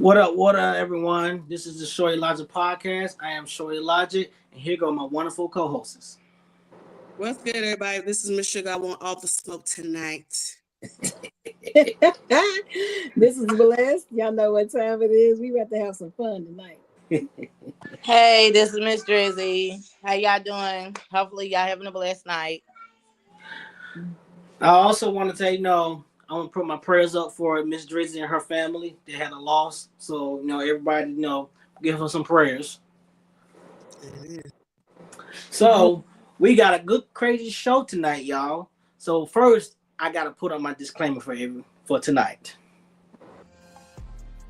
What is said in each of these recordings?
What up, everyone? This is the Shorty Logic podcast. I am Shorty Logic, and here go my wonderful co-hosts. What's good, everybody? This is Miss Sugar. I want all the smoke tonight. This is Blessed. Y'all know what time it is. We about to have some fun tonight. Hey, this is Miss Drizzy. How y'all doing? Hopefully y'all having a blessed night. I also want to say, I want to put my prayers up for Miss Drizzy and her family. They had a loss, so everybody, give her some prayers. So we got a good, crazy show tonight, y'all. So first, I gotta put on my disclaimer for tonight.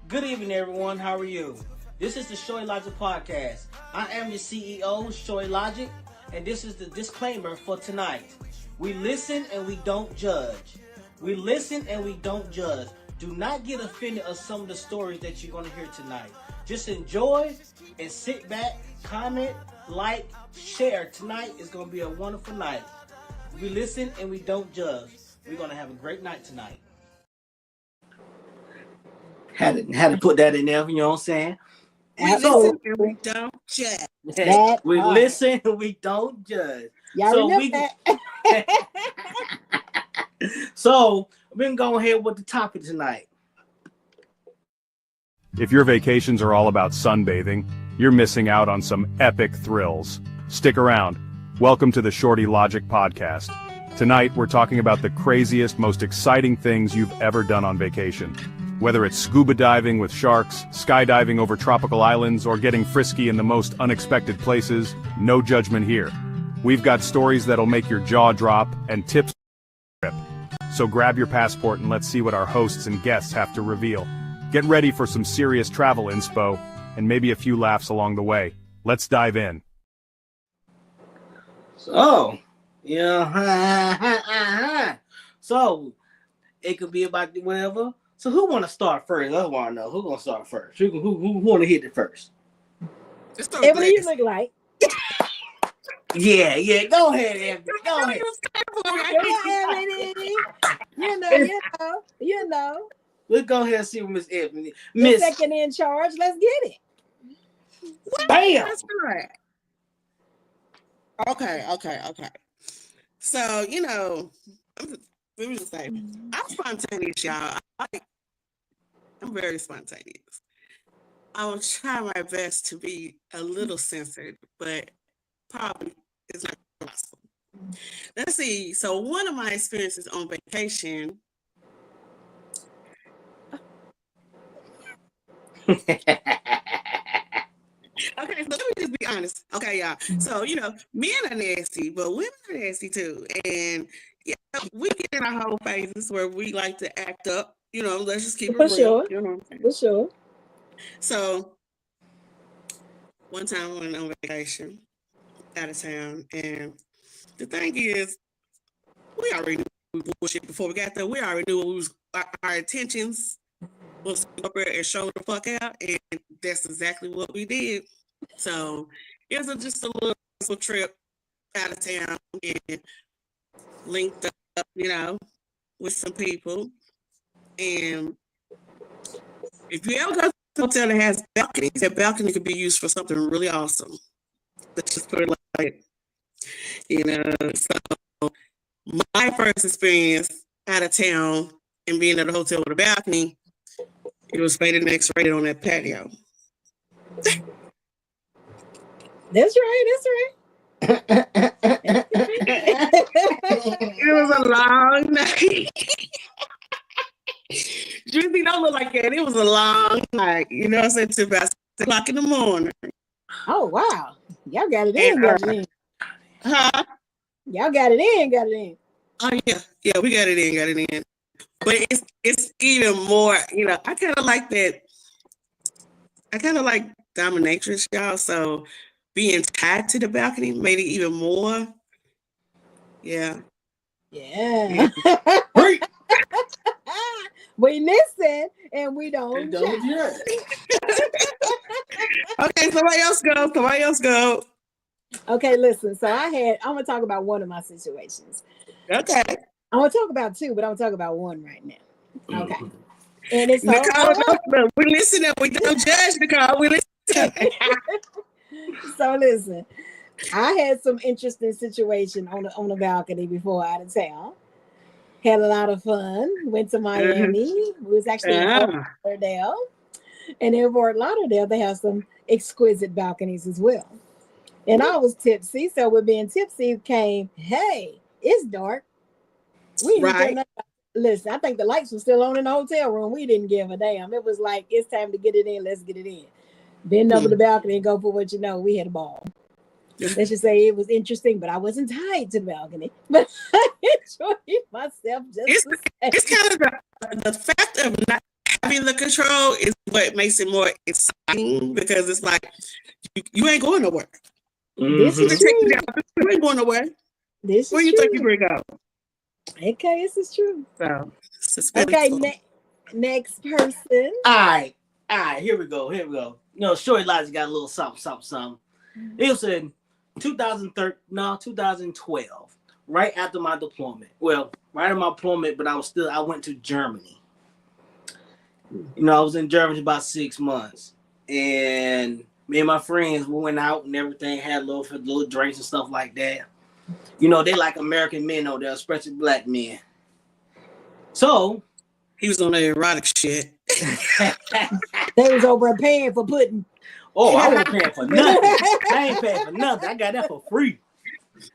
Good evening, everyone. How are you? This is the Shorty Logic podcast. I am your CEO, Shorty Logic, and this is the disclaimer for tonight. We listen and we don't judge. We listen and we don't judge. Do not get offended of some of the stories that you're going to hear tonight. Just enjoy and sit back, comment, like, share. Tonight is going to be a wonderful night. We listen and we don't judge. We're going to have a great night tonight. Had to put that in there, you know what I'm saying? We listen and we don't judge. We listen and we don't judge. Y'all remember that? So we're going to go ahead with the topic tonight. If your vacations are all about sunbathing, you're missing out on some epic thrills. Stick around. Welcome to the Shorty Logic podcast. Tonight, we're talking about the craziest, most exciting things you've ever done on vacation. Whether it's scuba diving with sharks, skydiving over tropical islands, or getting frisky in the most unexpected places, no judgment here. We've got stories that'll make your jaw drop and tips trip. So grab your passport and let's see what our hosts and guests have to reveal. Get ready for some serious travel inspo, and maybe a few laughs along the way. Let's dive in. So, so it could be about whatever. So who want to start first? I want to know who gonna start first. Who want to hit it first? Ebony, you look like. Yeah. Go ahead, Ebony. Go ahead. You know. Let's go ahead and see what Miss Ebony. Miss second in charge. Let's get it. Bam. That's right. Okay. So, let me just say, I'm spontaneous, y'all. I'm very spontaneous. I will try my best to be a little censored, but probably it's not possible. Let's see. So one of my experiences on vacation. Okay, so let me just be honest. Okay, y'all. So, men are nasty, but women are nasty too. And we get in our whole phases where we like to act up. Let's just keep it real. Sure. You know what I'm saying? For sure. So, one time I went on vacation out of town, and the thing is, we already knew we bullshit before we got there. We already knew what our intentions was to go up there and show the fuck out, and that's exactly what we did. So it was just a little trip out of town and linked up, with some people. And if you ever go to a hotel that has balconies, that balcony could be used for something really awesome. Let's just put it like, so my first experience out of town and being at a hotel with a balcony, it was faded and X-rated on that patio. That's right. It was a long night. Drizzy don't look like that. It was a long night. You know what I'm saying? Till about 6 o'clock in the morning. Oh, wow. Y'all got it in. Huh? Y'all got it in. Oh, yeah. Yeah, we got it in. But it's even more, I kind of like that. I kind of like dominatrix, y'all. So being tied to the balcony made it even more. Yeah. We listen and we don't judge. Okay, somebody else go. Okay, listen. So I'm gonna talk about one of my situations. Okay. I'm gonna talk about two, but I'm gonna talk about one right now. Okay. And it's so Nicole, look, we listen and we don't judge, Nicole. We listen. so listen. I had some interesting situation on the balcony before out of town. Had a lot of fun. Went to Miami. We was actually in Fort Lauderdale. And in Fort Lauderdale, they have some exquisite balconies as well. And I was tipsy, so with being tipsy came, hey, it's dark. We didn't care nothing. Listen, I think the lights were still on in the hotel room. We didn't give a damn. It was like, it's time to get it in. Let's get it in. Bend over the balcony and go for what you know. We had a ball. Let's just say it was interesting, but I wasn't tied to the balcony. But I enjoyed myself just it's kind of the fact of not having the control is what makes it more exciting because it's like you ain't going nowhere. This is true. You ain't going nowhere. This Where is you true. think you bring go? Okay, this is true. So, okay, next person. All right, here we go. You know, Shorty Logic got a little something. It was in 2012, right after my deployment. Well, right after my deployment, but I went to Germany. You know, I was in Germany about 6 months. And me and my friends, we went out and everything, had little drinks and stuff like that. You know, they like American men over there, especially black men. So he was on the erotic shit. They was over paying for pudding. Oh, I wasn't paying for nothing. I ain't paying for nothing. I got that for free.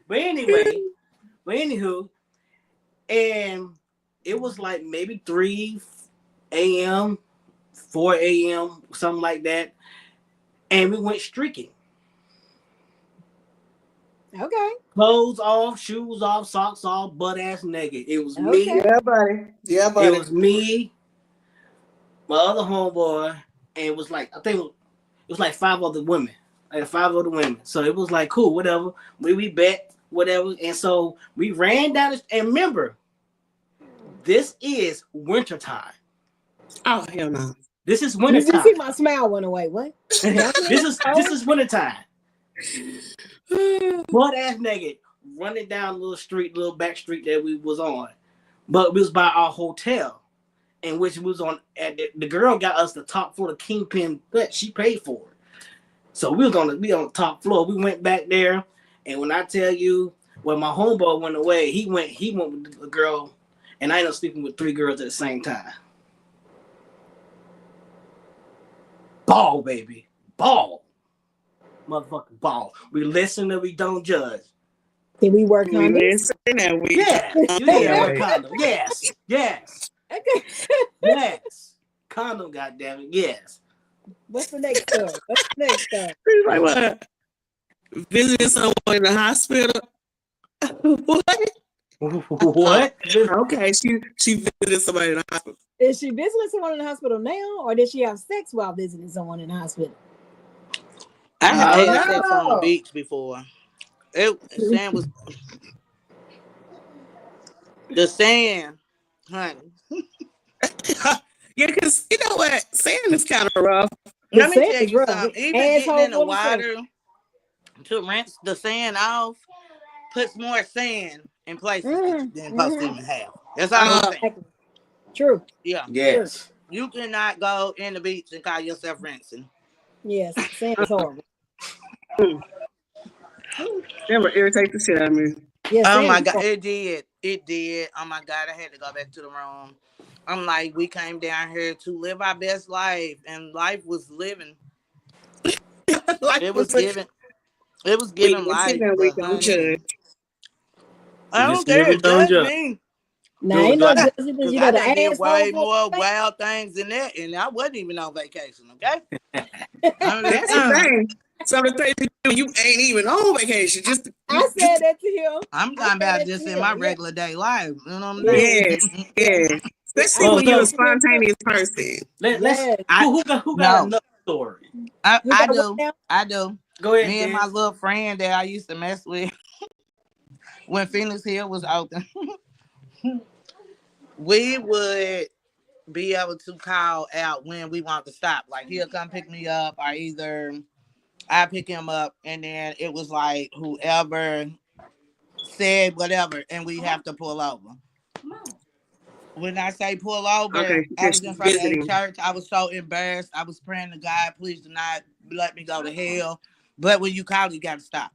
But anywho, and it was like maybe 3 a.m., 4 a.m., something like that. And we went streaking. Okay. Clothes off, shoes off, socks off, butt ass naked. It was me. Yeah, buddy. It was me, my other homeboy, and it was like, I think it was like 5 other women. So it was like, cool, whatever. We bet, whatever. And so we ran down and remember, this is wintertime. Oh, hell no. This is wintertime. You see my smile went away. What? this is wintertime. Butt ass naked, running down little back street that we was on. But we was by our hotel, in which we was on. The girl got us the top floor, the Kingpin, but she paid for it. So we on the top floor. We went back there, and when I tell you, when my homeboy went away, he went with a girl, and I ended up sleeping with 3 girls at the same time. Ball, baby, ball, motherfucking ball. We listen and we don't judge. Did we work on this? Yeah, work condom. Yes. Okay. Yes. Condom, goddammit, yes. What's the next story? He's like, what? Visiting someone in the hospital? What? Okay, she visited somebody in the hospital. Is she visiting someone in the hospital now, or did she have sex while visiting someone in the hospital? I have had sex on the beach before. Sand was the sand, honey. Yeah, because you know what, sand is kind of rough. Let me tell you something. Even getting in the water to rinse the sand off puts more sand in places than supposed to even have. That's all I'm saying. True. Yeah. Yes. You cannot go in the beach and call yourself rinsing. Yes, sand is horrible. Never irritate the shit out of me. Yes, oh my God, it did. Oh my God, I had to go back to the room. I'm like, we came down here to live our best life, and life was living. It was giving life. We don't judge. I don't care. Judge me. Now, ain't no judging. You got I to did ask way more wild things than that, and I wasn't even on vacation. Okay, that's the thing. Some of the things you ain't even on vacation. I said that to him. I'm talking about just in my regular day life. You know what I'm saying? Yeah. Especially when you're a spontaneous person. Who got another story? I do. Go ahead. Me and my little friend that I used to mess with when Phoenix Hill was open, we would be able to call out when we want to stop. Like, he'll come pick me up, or either I pick him up, and then it was like whoever said whatever, and we have to pull over. When I say pull over, Okay, I was in front of a visiting. church. I was so embarrassed. I was praying to God, please do not let me go to hell. But when you call, you got to stop.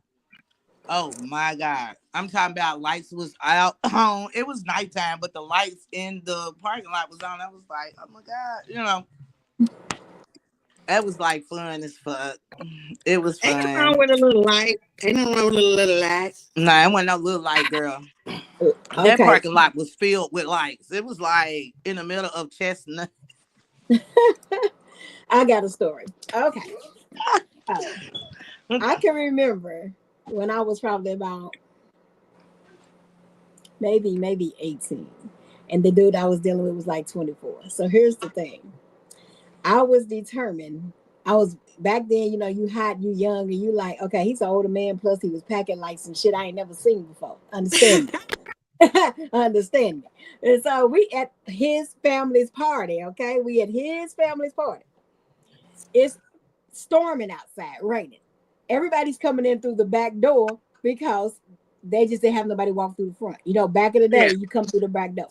Oh my God. I'm talking about lights was out on. It was nighttime, but the lights in the parking lot was on. I was like, oh my God. You know, that was like fun as fuck. It was Ain't nothing fun. wrong with a little light. Ain't nothing wrong with a little light. Nah, it wasn't no little light, girl. That Okay. parking lot was filled with lights. It was like in the middle of Chestnut. I got a story. Okay. I can remember when I was probably about maybe 18. And the dude I was dealing with was like 24. So here's the thing. I was determined. I was back then, you know, you hot, you young, and you like, okay, he's an older man, plus he was packing like some shit I ain't never seen before. Understand me? Understand me. And so we at his family's party, okay? We at his family's party. It's storming outside, raining. Everybody's coming in through the back door because they just didn't have nobody walk through the front. You know, back in the day, you come through the back door.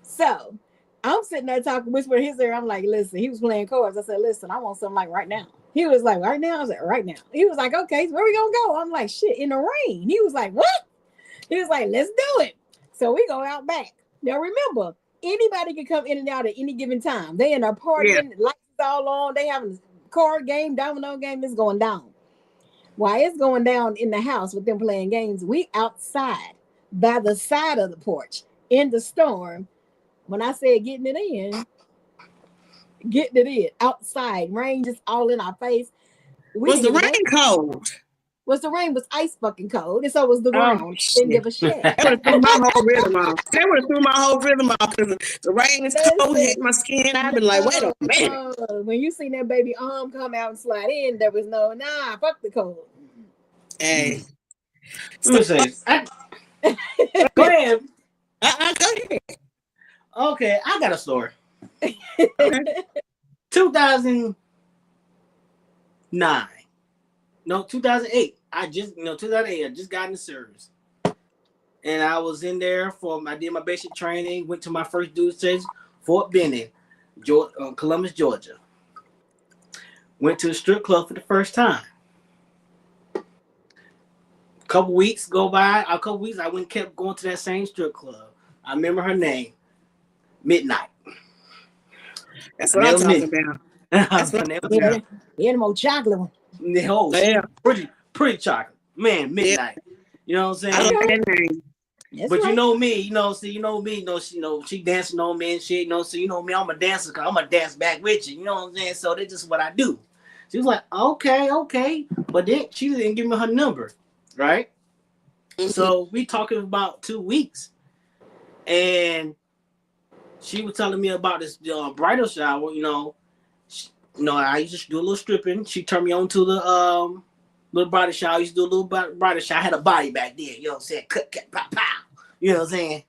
So I'm sitting there talking, whispering his ear. I'm like, listen, he was playing cards. I said, listen, I want something like right now. He was like, right now? I was like, right now. He was like, okay, so where we gonna go? I'm like, shit, in the rain. He was like, what? He was like, let's do it. So we go out back. Now remember, anybody can come in and out at any given time. They in a partying, lights all on, they having a card game, domino game, is going down. While it's going down in the house with them playing games, we outside by the side of the porch in the storm. When I said getting it in, outside, rain just all in our face. Was the rain cold? The rain was ice fucking cold, and so was the ground. Didn't give a shit. That would have threw my whole rhythm off. That would have threw my whole rhythm off because the rain is cold, hit my skin. I've been like, wait a minute. When you seen that baby arm come out and slide in, there was no, fuck the cold. Hey. Let me say, go ahead. Go ahead. Okay, I got a story. 2009. No, 2008. 2008. I just got in the service. And I was in there I did my basic training, went to my first duty station, Fort Benning, Columbus, Georgia. Went to the strip club for the first time. A couple weeks, I kept going to that same strip club. I remember her name. Midnight. That's what I'm talking about. That's what the more chocolate one. No, pretty chocolate. Man, Midnight. You know what I'm saying? I like that name. That's but right. you know me, she dancing on me and shit, so you know me, I'm a dancer, cause I'm gonna dance back with you, you know what I'm saying? So that's just what I do. She was like, okay. But then she didn't give me her number, right? Mm-hmm. So we talking about 2 weeks. And she was telling me about this bridal shower, I used to do a little stripping. She turned me on to the little bridal shower. I used to do a little bridal shower. I had a body back then, you know what I'm saying? Cut, pow, pow. You know what I'm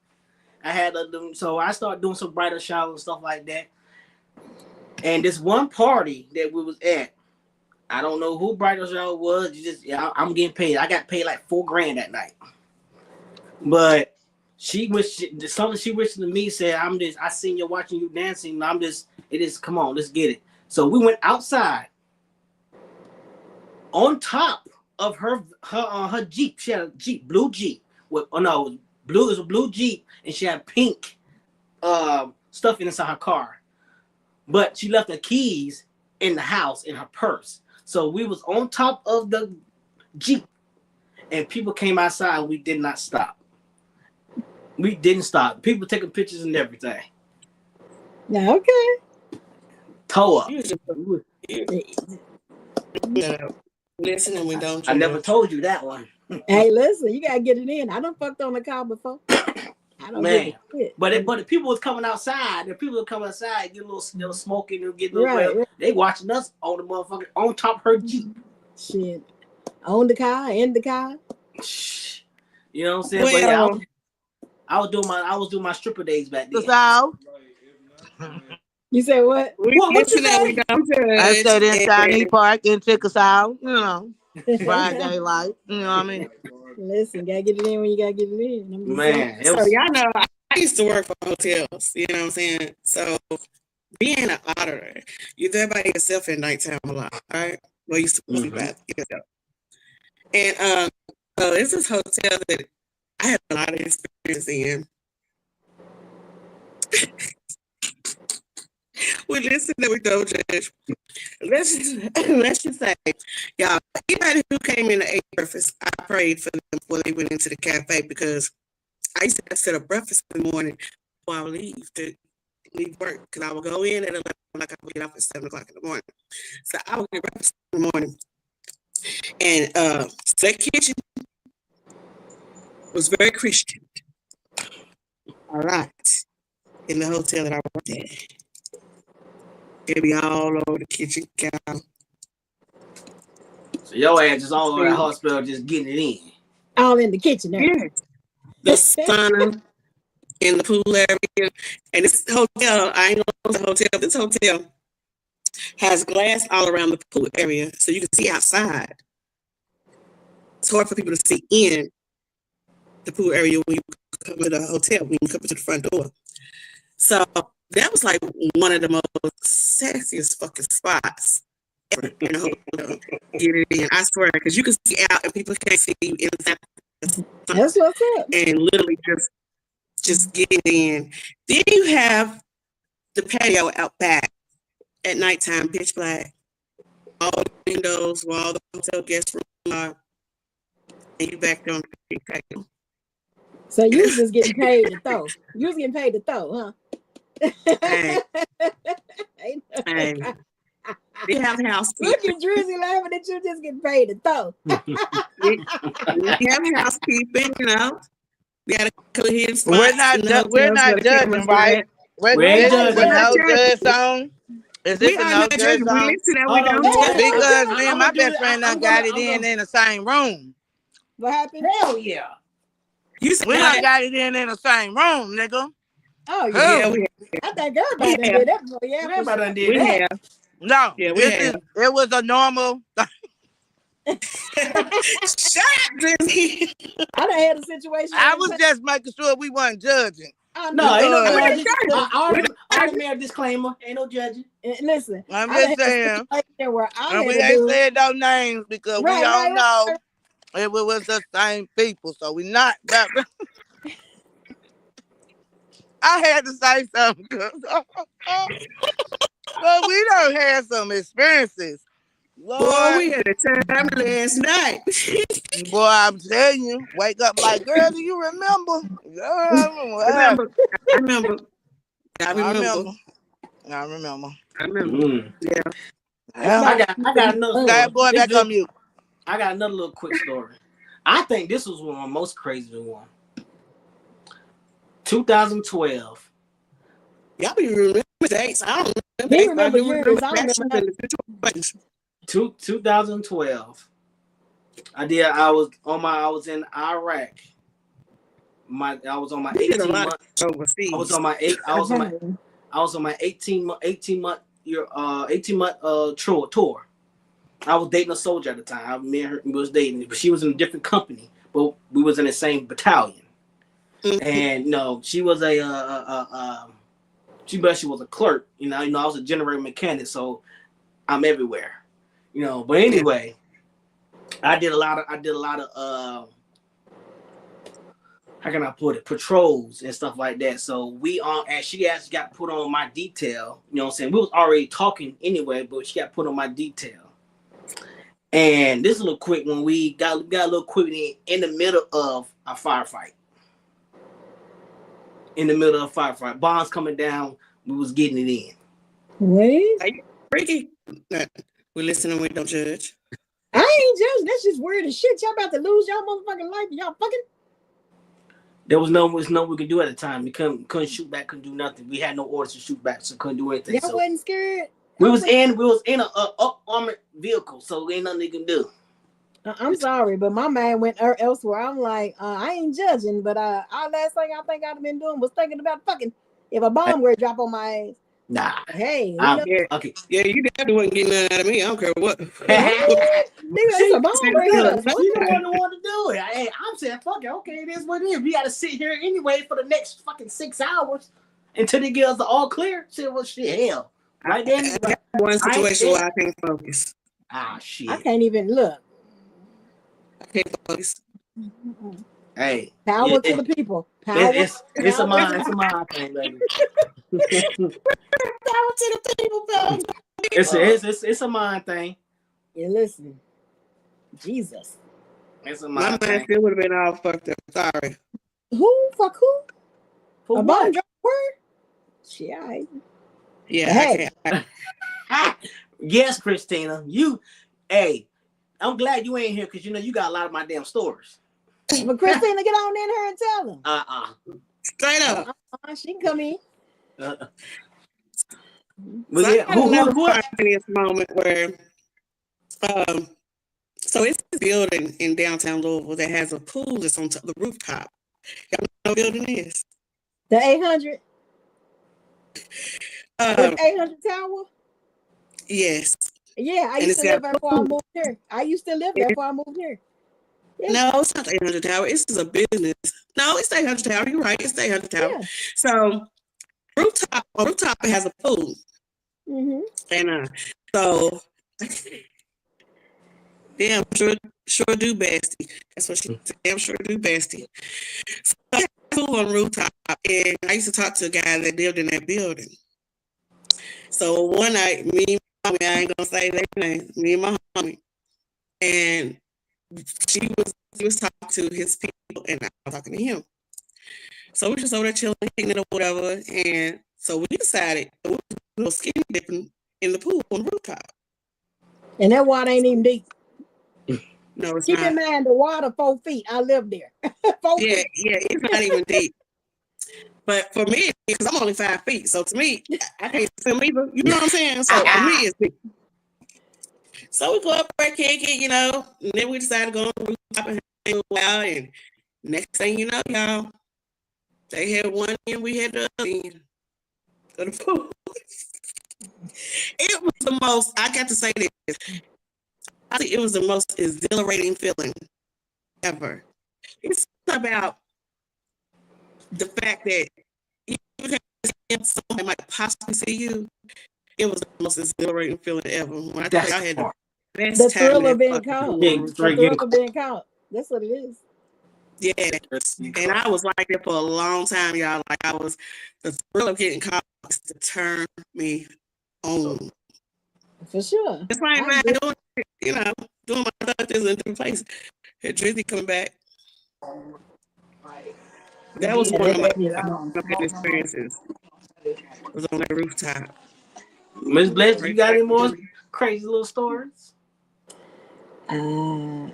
saying? So I started doing some bridal shower and stuff like that. And this one party that we was at, I don't know who bridal shower was. I'm getting paid. I got paid like $4,000 that night. But she wished to me, said, I seen you watching you dancing. Come on, let's get it. So we went outside. On top of her Jeep, she had a Jeep, blue Jeep. It was a blue Jeep, and she had pink stuff inside her car. But she left the keys in the house in her purse. So we was on top of the Jeep, and people came outside. We did not stop. We didn't stop. People taking pictures and everything. Yeah, okay. Toe up. Listen, and we don't. I never told you that one. Hey, listen, you gotta get it in. I done fucked on the car before. I don't give a shit. But the people was coming outside. The people would come outside, get a little smoking and get a little right. They watching us on the motherfucker on top of her Jeep. Shit. On the car, in the car. You know what I'm saying? Well, but yeah, I was doing my stripper days back then. So you said what? What you say? I said in Shiny Park in Chickasaw, Friday light. You know what I mean? Listen, gotta get it in when you gotta get it in. Man, so y'all know used to work for hotels, you know what I'm saying? So being an auditor, you're there by yourself at nighttime a lot, all right? Well, you supposed to be by yourself. And so it's this hotel that I had a lot of experience in. We listen to we don't judge. Let's just say, y'all, anybody who came in to eat breakfast, I prayed for them before they went into the cafe because I used to set up breakfast in the morning before I would leave work because I would go in at 11, like I would get off at 7 o'clock in the morning. So I would get breakfast in the morning. And so that kitchen was very Christian. A lot in the hotel that I worked at. It'd be all over the kitchen counter. So your ass is all over the hospital just getting it in. All in the kitchen there. Yes. The sauna in the pool area. And this hotel, I ain't gonna go to the hotel. This hotel has glass all around the pool area, so you can see outside. It's hard for people to see in the pool area when you come to the hotel, when you come to the front door. So that was like one of the most sexiest fucking spots ever in the hotel. Get it in, I swear, because you can see out and people can't see you inside. That's what's up. And literally just get it in. Then you have the patio out back at nighttime, pitch black. All the windows where all the hotel guest rooms are. And you back there on the patio. So you was just getting paid to throw. You was getting paid to throw, huh? Hey. Hey. We have housekeeping. Look at Drizzy laughing at you just getting paid to throw. We have housekeeping, you know. We got a couple of hidden spots. We're not judging, right? We're With no judge on. Is this We a are no not judge judging. We on? listen and we Hold on, don't hold judge. on. Because me and I'm my gonna do best it. friend done I'm got gonna- it in the same room. What happened? Hell yeah. You said We done that. got it in the same room, nigga. Oh Yeah, yeah. we I think everybody done did that before. Yeah, for Everybody done sure. did that. have. No, Yeah, we have. it was a normal. Shut up, Drizzy. I done had a situation. I was just making sure we wasn't judging. Oh, No, ain't no We're judging. Automatic disclaimer. Ain't no judging. Listen, I'm I done just had a saying. situation where I And had we to ain't do. said no names because we Right, don't right, know right. if it was the same people. So we not about to. I had to say something because but we done had some experiences. Boy, Lord, we had a time last night. boy, I'm telling you, wake up like, girl, do you remember? Girl, I remember. I remember. Yeah. I got another story. That boy back on mute. I got another little quick story. I think this was one of the most crazy one. 2012. Y'all be remember dates. I don't remember He dates. remember I do years. I don't actions remember and the situations. 2012. I was in Iraq. I was on my We did a 18 lot month. overseas. I was on my 18 month tour. I was dating a soldier at the time. Me and her was dating, but she was in a different company, but we was in the same battalion. And no, she was she was a clerk. You know, I was a generator mechanic, so I'm everywhere. You know, but anyway, I did a lot of how can I put it, patrols and stuff like that. So and she actually got put on my detail. You know what I'm saying? We was already talking anyway, but she got put on my detail. And this is a little quick when we got a little quick in the middle of a firefight. Bombs coming down, we was getting it in. Wait. Ricky, we listen and we don't judge. I ain't judging. That's just weird as shit. Y'all about to lose y'all motherfucking life. Y'all fucking. There was no we could do at the time. We couldn't shoot back, couldn't do nothing. We had no orders to shoot back, so couldn't do anything. Y'all wasn't scared. We was in a armored vehicle, so ain't nothing they can do. I'm sorry, but my mind went elsewhere. I'm like, I ain't judging, but our last thing I think I'd have been doing was thinking about fucking if a bomb were to drop on my ass. Nah. Hey, you I'm, know, Yeah, okay. yeah, you definitely wouldn't get nothing out of me. I don't care what. nigga, it's a ball right Look, here. she the one that wanted to do it. Hey, I'm saying, fuck it. Okay, it is what it is. We got to sit here anyway for the next fucking 6 hours until they give us the all clear. Shit, well, shit, hell. Right then, I got one situation where I can't focus. ah, I shit. can't even look. I can't focus. Hey, Power to the people. Power. it's a mind thing, baby. Power to the people, power to the people. It's a mind thing. Yeah, listen. Jesus. It's a My mind mind thing. still would have been all fucked up. Sorry. Who? Fuck who? For A what? bomb drop word? Shit, all right. Yeah, Hey. I can't. Yes, Christina. Hey, I'm glad you ain't here because you know you got a lot of my damn stories. But Christina, get on in here and tell them. Straight up. She can come in. But So yeah, I had another who? spontaneous moment where, so it's a building in downtown Louisville that has a pool that's on the rooftop. Y'all know what building is? The 800. The 800 Tower. Yes. Yeah, I And used it's to live got there before I moved here. I used to live there before I moved here. Yeah. No, it's not the 800 Tower. It's just a business. No, it's the 800 Tower. You're right. It's the 800 Tower. Yeah. So rooftop it has a pool. Mm-hmm. And so damn sure do bestie. That's what she said. Damn sure do bestie. So I had a pool on the rooftop, and I used to talk to a guy that lived in that building. So one night, me and my homie, I ain't gonna say their name, me and my homie, and he was talking to his people, and I was talking to him. So we just over there chilling, hitting it or whatever, and so we decided we were a little skinny dipping in the pool on the rooftop. And that water ain't even deep. No, it's Keep not. in mind the water 4 feet. I live there. 4 Yeah, feet. yeah, it's not even deep. But for me, because I'm only 5 feet, so to me, I can't swim either. You know what I'm saying? So for me, it's deep. So we go up there, kick it, you know, and then we decided to go on the rooftop and hang a while. And next thing you know, y'all, they had one end, we had the other end of the pool. It was the most, I got to say this, I think it was the most exhilarating feeling ever. It's about the fact that you can someone might possibly see you. It was the most exhilarating feeling ever. When I tell you, I had the best The time. thrill in of that being fucking caught. pool. The thrill of being caught. That's what it is. Yeah, and I was like that for a long time, y'all. Like the thrill of getting caught is to turn me on. For sure. It's like, I man, agree. doing, you know, doing my things in different places. Had Drizzy coming back. That was one of my good experiences. Was on that rooftop. Miss Bless, you got any more crazy little stories? Not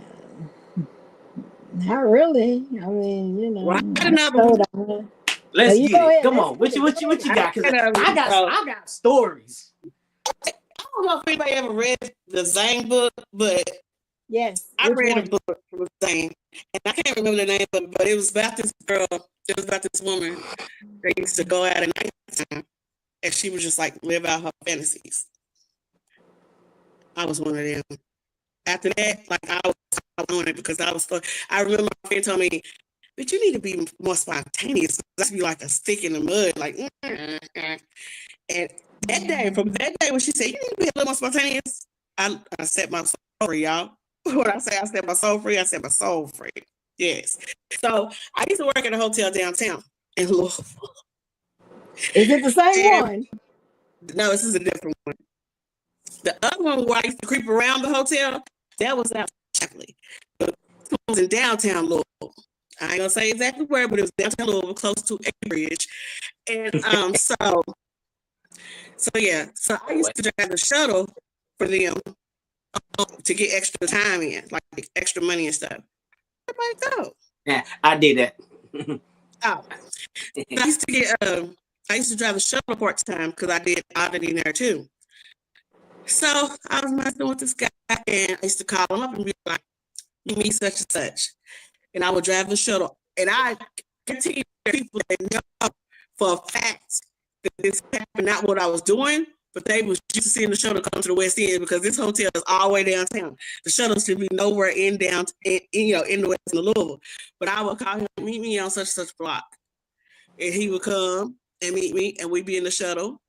really. I mean, you know. Well, I had another one. Let's you get go it. ahead. Come Let's on. What get you it. got? Cause I got stories. I don't know if anybody ever read the Zane book, but Yes. I Which read one? a book with Zane, and I can't remember the name, but it was about this girl. It was about this woman that used to go out at night, and she would just like live out her fantasies. I was one of them. After that, like I was on it because I remember my friend told me, "But you need to be more spontaneous. That's be like a stick in the mud, like." And from that day when she said, "You need to be a little more spontaneous," I set my soul free, y'all. When I say I set my soul free, I set my soul free. Yes. So I used to work at a hotel downtown in Louisville. Is it the same one? No, this is a different one. The other one where I used to creep around the hotel, that was out Chapley. But this one was in downtown Louisville. I ain't gonna say exactly where, but it was downtown Louisville, close to a bridge. And so yeah, so I used to drive the shuttle for them to get extra time in, like extra money and stuff. Everybody go. Yeah, I did that. Oh, I used to drive a shuttle part time because I did auditing there too. So I was messing with this guy, and I used to call him up and be like, "You meet such and such," and I would drive the shuttle, and I continue people that know for a fact this happened, not what I was doing, but they was used to seeing the shuttle come to the West End because this hotel is all the way downtown. The shuttle should be nowhere in down, in the West End of Louisville. But I would call him, meet me on such and such block, and he would come and meet me, and we'd be in the shuttle,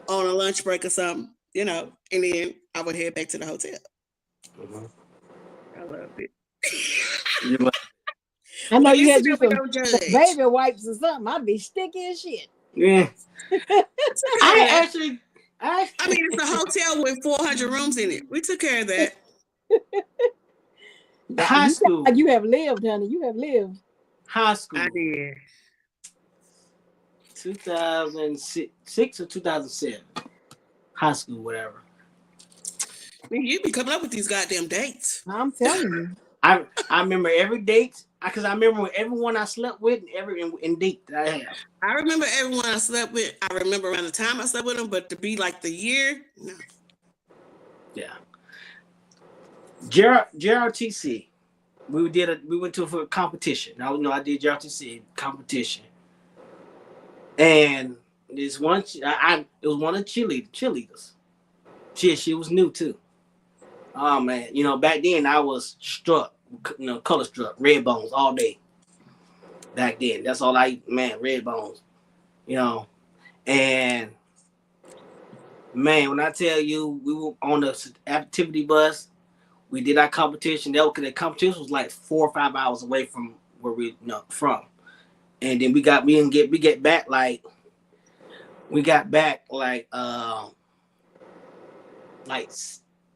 on a lunch break or something, and then I would head back to the hotel. Mhm. I loved it. I know you had Listen, you we some don't judge. baby wipes or something. I'd be sticky as shit. Yeah. I mean, it's a hotel with 400 rooms in it. We took care of that. high school. You have lived, honey. You have lived. High school. I did. 2006 or 2007. High school, whatever. You be coming up with these goddamn dates. I'm telling you. I remember every date because I remember everyone I slept with and every in date that I have. I remember everyone I slept with. I remember around the time I slept with them, but to be like the year, no. Yeah. JRTC. We went to a competition. I did JRTC competition. And this one it was one of the cheerleaders. She was new too. Oh man, back then I was struck, color struck, red bones all day. Back then, that's all red bones, and man, when I tell you we were on the activity bus, we did our competition. The competition was like 4 or 5 hours away from where we from, and then we got back like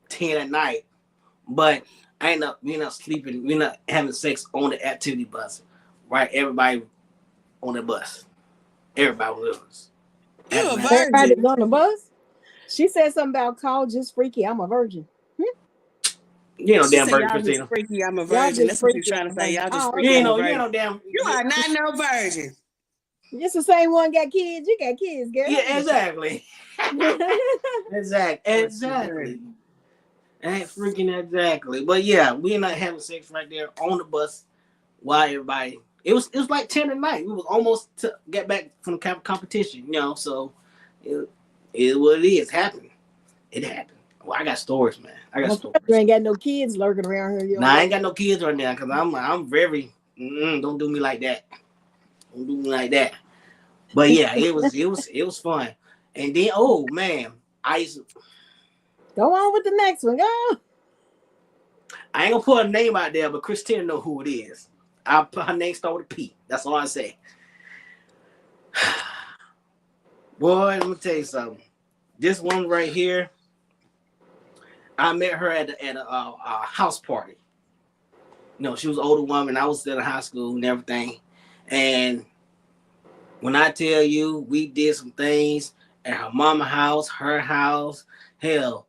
10 at night, but we're not sleeping, we're not having sex on the activity bus, right? Everybody on the bus, everybody with us. You a Everybody virgin. on the bus. She said something about call just freaky. I'm a virgin. Damn virgin, y'all Christina. just freaky, I'm a Y'all virgin. just That's what you're freaky. trying to say. Y'all just Oh, freaky. You I'm a ain't virgin. no damn. You are not no virgin. It's the same one got kids. You got kids, girl. Yeah, exactly. Exactly. Ain't freaking exactly. But yeah, we're not having sex right there on the bus while everybody. It was like 10 at night. We was almost to get back from the competition, so it is what it is. It happened. Well, I got stories, man. You ain't got no kids lurking around here. Nah, I ain't got no kids right now because I'm very don't do me like that. Don't do me like that. But yeah, it was fun. And then I used to, Go on with the next one. Go. I ain't gonna put her name out there, but Christina know who it is. Her name start with a P. That's all I say. Boy, let me tell you something. This one right here, I met her at a house party. She was an older woman. I was still in high school and everything. And when I tell you, we did some things at her mama's house, her house. Hell,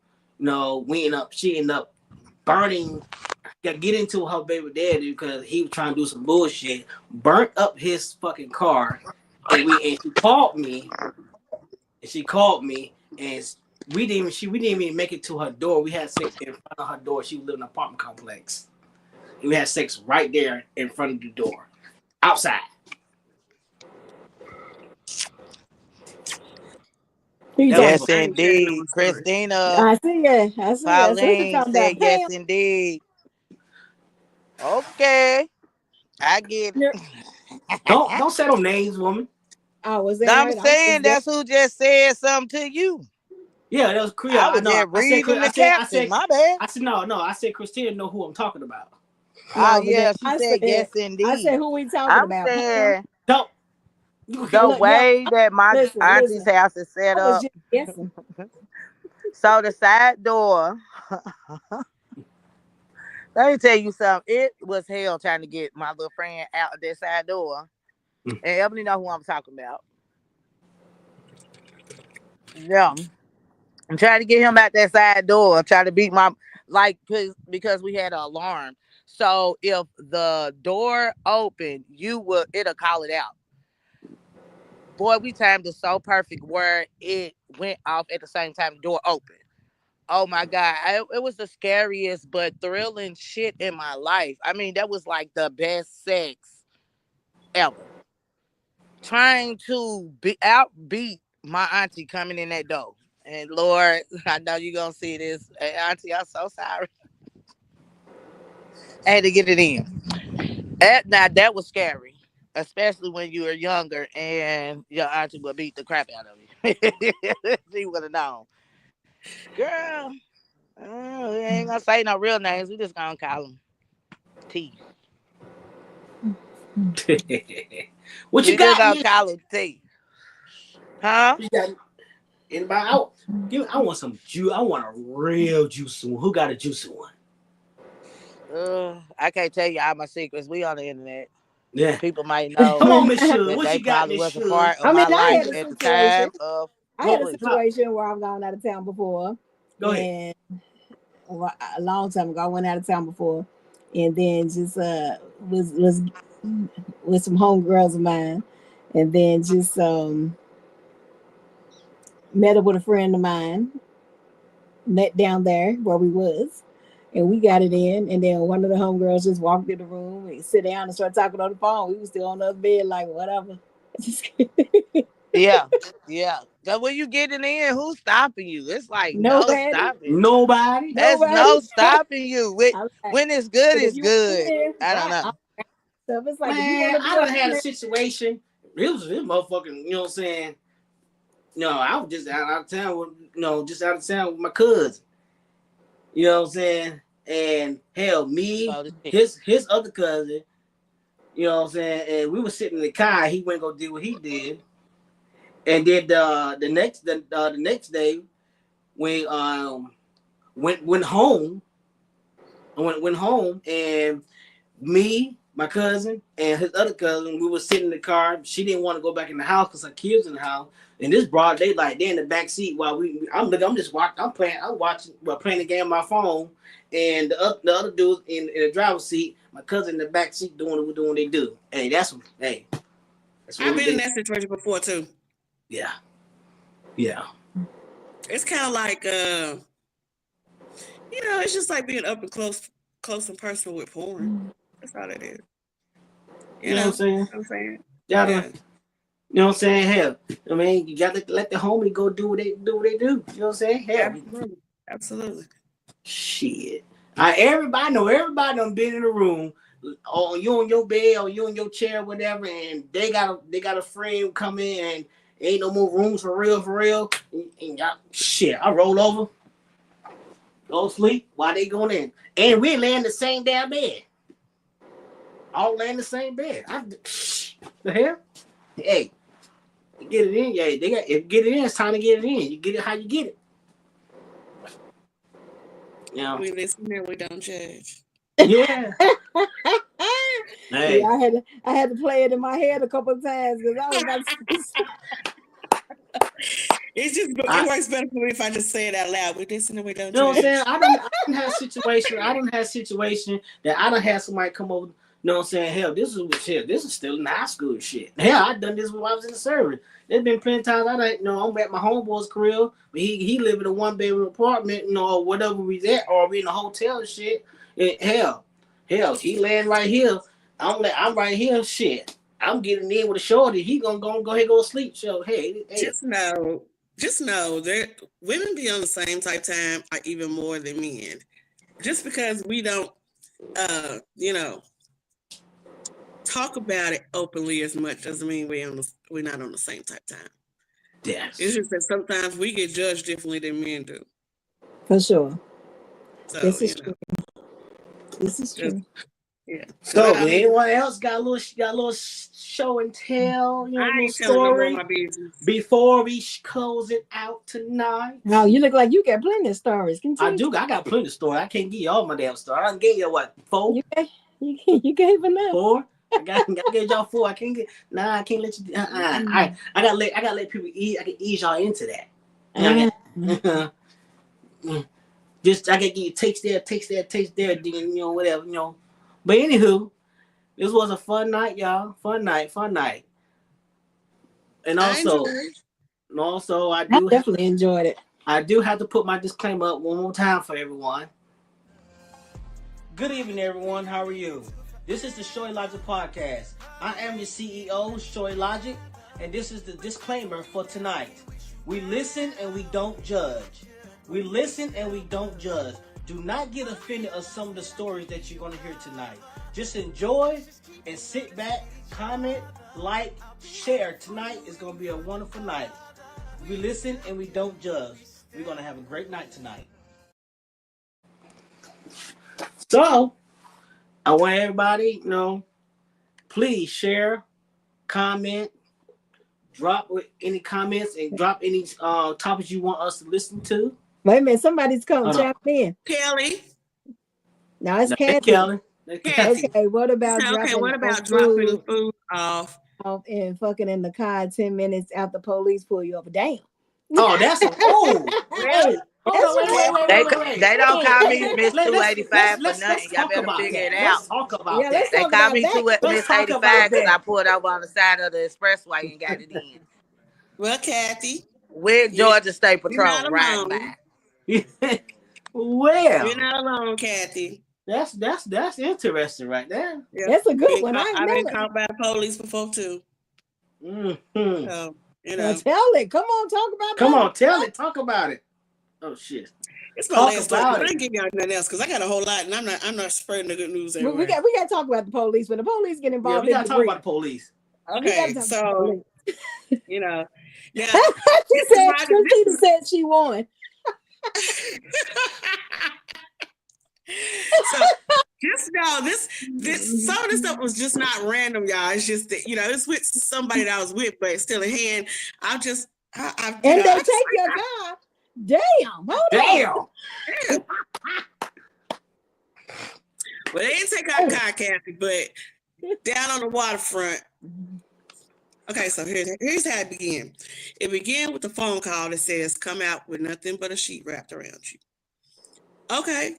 she ended up burning, get into her baby daddy because he was trying to do some bullshit, burnt up his fucking car. And she called me. And we didn't even make it to her door. We had sex in front of her door. She lived in an apartment complex. And we had sex right there in front of the door. Outside. Yes, indeed. Christina. I see it. Pauline said yes, indeed. Okay. I get it. Don't say no names, woman. Oh, was that I'm right? saying that's who just said something to you. Yeah, that was Creole. I was just reading the caption. My bad. I said no. I said Christina know who I'm talking about. Oh yeah, she said yes, indeed. I said who we talking about? Saying don't. The way that my auntie's house is set up. So the side door. Let me tell you something. It was hell trying to get my little friend out of that side door. And Ebony know who I'm talking about. Yeah. I'm trying to get him out that side door. I'm trying to beat my because we had an alarm. So if the door opened, it'll call it out. Boy, we timed it so perfect where it went off at the same time the door opened. Oh my God. It was the scariest but thrilling shit in my life. I mean, that was like the best sex ever. Trying to outbeat my auntie coming in that door. And Lord, I know you're going to see this. Hey, auntie, I'm so sorry. I had to get it in. Now, that was scary. Especially when you were younger and your auntie would beat the crap out of you. She would have known. Girl, we ain't going to say no real names. We just going to call them T. What you We just got? going to call them T. Huh? You got anybody out? I want some juice. I want a real juicy one. Who got a juicy one? I can't tell you all my secrets. We on the internet. Yeah. People might know Come on, Miss Suge. that What they you got, probably Miss was a Suge? part of I my mean, I life had a at the situation. time of. I had a situation where I've gone out of town before. Go ahead. And a long time ago, I went out of town before, and then just was with some homegirls of mine, and then just met up with a friend of mine, met down there where we was, and we got it in, and then one of the homegirls just walked in the room and sit down and start talking on the phone. We was still on the other bed, like whatever. Yeah. Cause when you getting in, who's stopping you? It's like Nobody. no stopping. Nobody. There's no stopping you. When it's good, But if it's you good. there, I don't right, know. So it's like, if you Man, want to I done had a situation. It was this motherfucking, you know what I'm saying? No, I was just out of town with, just out of town with my cousin. You know what I'm saying? And hell, me, his other cousin, you know what I'm saying? And we were sitting in the car. He went go do what he did. And then the next day, we went home. I went home, and me, my cousin, and his other cousin, we were sitting in the car. She didn't want to go back in the house because her kids in the house. And this broad daylight, they're in the back seat while I'm just watching. I'm playing the game on my phone, and the other dudes in the driver's seat. My cousin in the back seat doing what they do. Hey, that's what I've been in that situation before too. Yeah. It's kind of like it's just like being up and close and personal with porn. That's all it is. You know what I'm saying? Yeah. Yeah. You know what I'm saying? Hell, I mean, you got to let the homie go do what they do. You know what I'm saying? Hell, Absolutely. Shit. Everybody done been in the room, or you on your bed, or you in your chair, whatever, and they got a friend come in, and ain't no more rooms for real. And y'all, shit, I roll over, go to sleep while they going in, and we lay in the same damn bed. All lay in the same bed. The hell? Hey, get it in. Yeah, if you get it in, it's time to get it in. You get it how you get it. Yeah. We listen and we don't judge. Yeah. Hey. Yeah, I had to play it in my head a couple of times because I was about to it works better for me if I just say it out loud. We listen and we don't judge. You know what I'm saying? I done had situation that I done had somebody come over. You know what I'm saying? Hell, this is still in high school shit. Hell, I done this when I was in the service. There's been plenty of times I'm at my homeboy's career, but he live in a 1-bedroom apartment, or whatever we at, or we in a hotel and shit. And hell, he laying right here. I'm right here. Shit, I'm getting in with a shorty. He gonna go ahead and go to sleep. So hey. Just know that women be on the same type time, or even more than men. Just because we don't, talk about it openly as much doesn't mean we're not on the same type time. Yes. It's just that sometimes we get judged differently than men do. For sure. So, this is true. This is true. Yeah. So anyone else got a little show and tell, little story before we close it out tonight? No, you look like you got plenty of stories. I do. I got plenty of stories. I can't give you all my damn stories. I gave you what, 4? You gave enough. 4. I gave y'all 4. I can't get. Nah, I can't let you. I gotta let people eat. I can ease y'all into that. Just I can give you taste there, then whatever. But anywho, this was a fun night, y'all. Fun night. And also, I definitely enjoyed it. I do have to put my disclaimer up one more time for everyone. Good evening, everyone. How are you? This is the Shoy Logic Podcast. I am your CEO, Shoy Logic, and this is the disclaimer for tonight. We listen and we don't judge. We listen and we don't judge. Do not get offended of some of the stories that you're going to hear tonight. Just enjoy and sit back, comment, like, share. Tonight is going to be a wonderful night. We listen and we don't judge. We're going to have a great night tonight. So, I want everybody, please share, comment, drop any comments, and drop any topics you want us to listen to. Wait a minute, somebody's coming. Chime in. Kelly. No, it's Kathy. Kelly. Okay, what about dropping food off and fucking in the car 10 minutes after police pull you over? Damn. Oh, that's a wait. They don't call me Miss 285 for nothing. Y'all better figure it out. Let's talk about that. They call me Miss 85 because I pulled over on the side of the expressway and got it in. Well, Kathy, with Georgia State Patrol riding by. Well, you're not alone, Kathy. That's interesting right there. Yeah. That's a good one. I've been caught by the police before too. Mm-hmm. So, Now tell it. Come on, talk about it. Come on, tell it. Talk about it. Oh shit. It's my last story. I didn't give y'all nothing else because I got a whole lot, and I'm not spreading the good news everywhere. We got to talk about the police. When the police get involved, we got to talk about the police. Okay, so yeah. Christina said she won. So just know this some of this stuff was just not random, y'all. It's just that it's with somebody that I was with, but still in hand. And they take your job. Damn. Damn. Well, they didn't take our car, Kathy, but down on the waterfront. Okay, so here's how it began. It began with a phone call that says, "Come out with nothing but a sheet wrapped around you." Okay,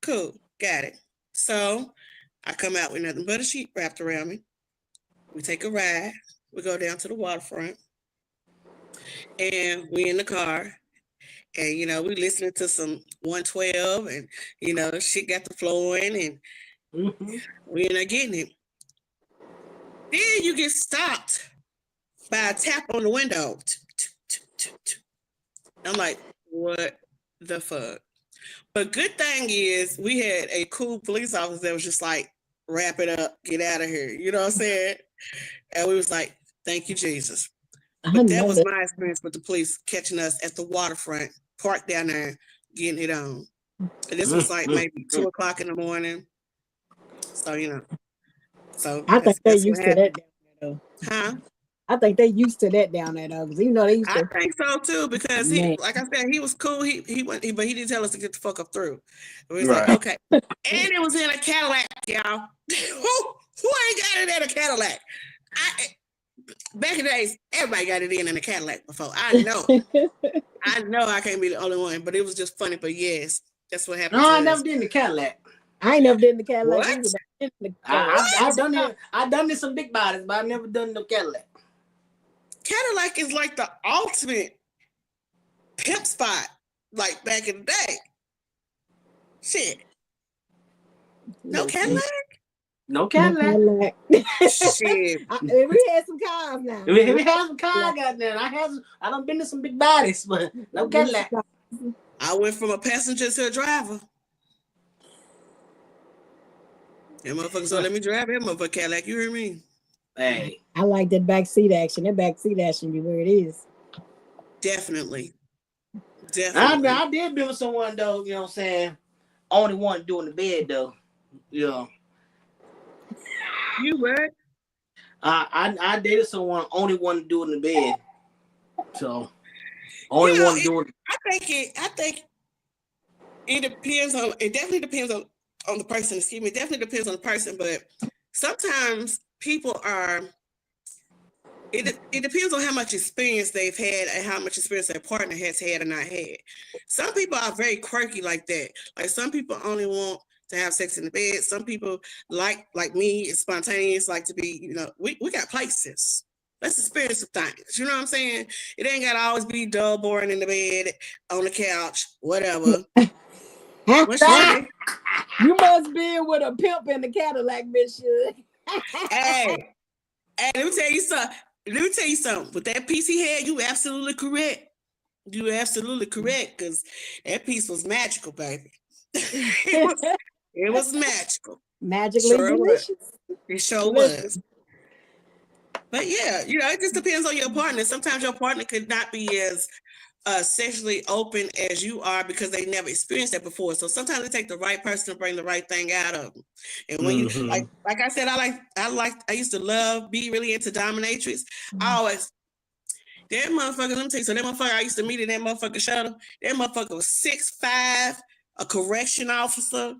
cool, got it. So I come out with nothing but a sheet wrapped around me. We take a ride. We go down to the waterfront, and we in the car, and we listening to some 112, and shit got the flowing, and we end up getting it. Then you get stopped by a tap on the window. I'm like, what the fuck? But good thing is we had a cool police officer that was just like, wrap it up, get out of here. You know what I'm saying? And we was like, thank you, Jesus. But that was my experience with the police catching us at the waterfront, parked down there, getting it on. And this was like maybe 2:00 in the morning. So, So I think they're used to that down there, though. Huh? I think they used to that down there, though, because they used to. I think so too, because he, like I said, he was cool. He went, but he didn't tell us to get the fuck up through. We was like, okay, and it was in a Cadillac, y'all. Who ain't got it in a Cadillac? Back in the days, everybody got it in a Cadillac before. I know I can't be the only one, but it was just funny. But yes, that's what happened. No, I never did in the Cadillac. I ain't never did in the Cadillac. What? I've done it. I've done it some big bodies, but I've never done no Cadillac. Cadillac is like the ultimate pimp spot, like back in the day. Shit. No Cadillac? No Cadillac. Shit. We had some cars now. We had some cars, goddamn. I done been to some big bodies, but no Cadillac. I went from a passenger to a driver. That motherfucker, so let me drive that motherfucker Cadillac. You hear me? Hey. I like that backseat action. That backseat action be where it is. Definitely. I did be with someone, though, you know what I'm saying? Only one doing the bed, though. Yeah. You what? I dated someone, only one doing the bed. So, only one doing I think it depends on, it definitely depends on the person. Excuse me. It definitely depends on the person, but sometimes people are, it depends on how much experience they've had and how much experience their partner has had or not had. Some people are very quirky like that. Like some people only want to have sex in the bed. Some people like me, it's spontaneous, like to be, we got places. Let's experience some things. You know what I'm saying? It ain't gotta always be dull, boring in the bed, on the couch, whatever. What's your name? You must be with a pimp in the Cadillac, Miss Suge. Hey, let me tell you something. With that piece he had, you absolutely correct. You absolutely correct, because that piece was magical, baby. it was magical. Magically Sure delicious. was. It sure Listen. was. But yeah, it just depends on your partner. Sometimes your partner could not be as sexually open as you are because they never experienced that before. So sometimes it takes the right person to bring the right thing out of them. And when you like I said, I used to be really into dominatrix. I always that motherfucker. Let me tell you, so that motherfucker I used to meet in that motherfucker shuttle. That motherfucker was 6'5", a correction officer,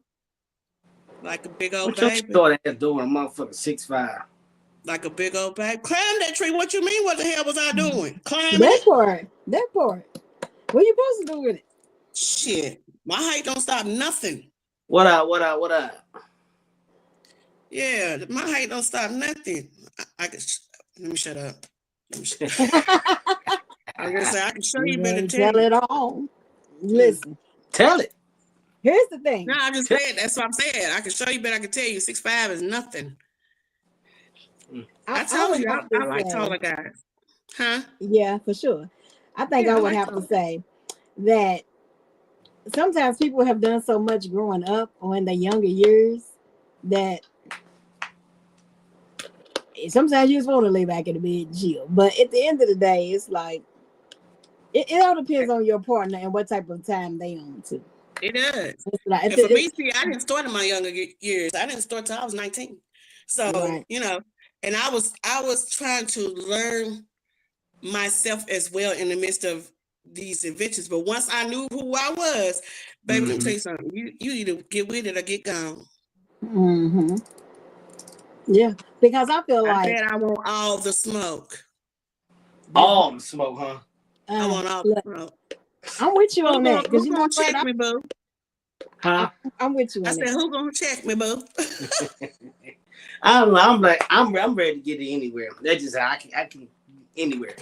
like a big old baby. What your daughter doing, a motherfucker 6'5"? Like a big old baby. Climb that tree. What you mean? What the hell was I doing? Climbing That it? part. What you supposed to do with it? Shit. My height don't stop nothing. What up? Yeah, my height don't stop nothing. Let me shut up. I guess I can show you better tell it all. Listen. Tell it. Here's the thing. No, I just said that's what I'm saying. I can show you, but I can tell you 6'5" is nothing. I told you I like taller guys. Huh? Yeah, for sure. I think I would have to say that sometimes people have done so much growing up or in the younger years that sometimes you just want to lay back in the bed and chill. But at the end of the day, it's like it all depends on your partner and what type of time they on too. It does. Like, for me, see, I didn't start in my younger years. I didn't start till I was 19. So right. And I was trying to learn myself as well in the midst of these adventures. But once I knew who I was, baby, let me tell you something. You either get with it or get gone. Mm-hmm. Yeah, because I feel like I want all the smoke. All the smoke, huh? I want all the smoke. I'm with you on that. Who's gonna check me, boo? Huh? I'm with you on that. I said, who's gonna check me, boo? I'm ready to get it anywhere. That's just how I can anywhere.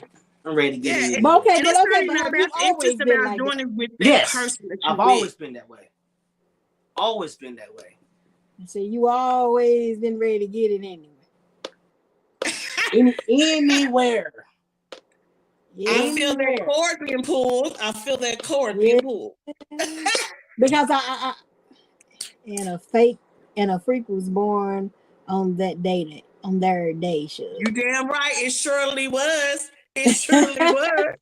I'm ready to get it. But okay, but it's just about like doing it with that person that I've always been that way. Always been that way. So you always been ready to get it anyway. Anywhere. I feel that cord being pulled. Being pulled. Because I and a freak was born on that day, on their day. You damn right. It surely was. It surely was.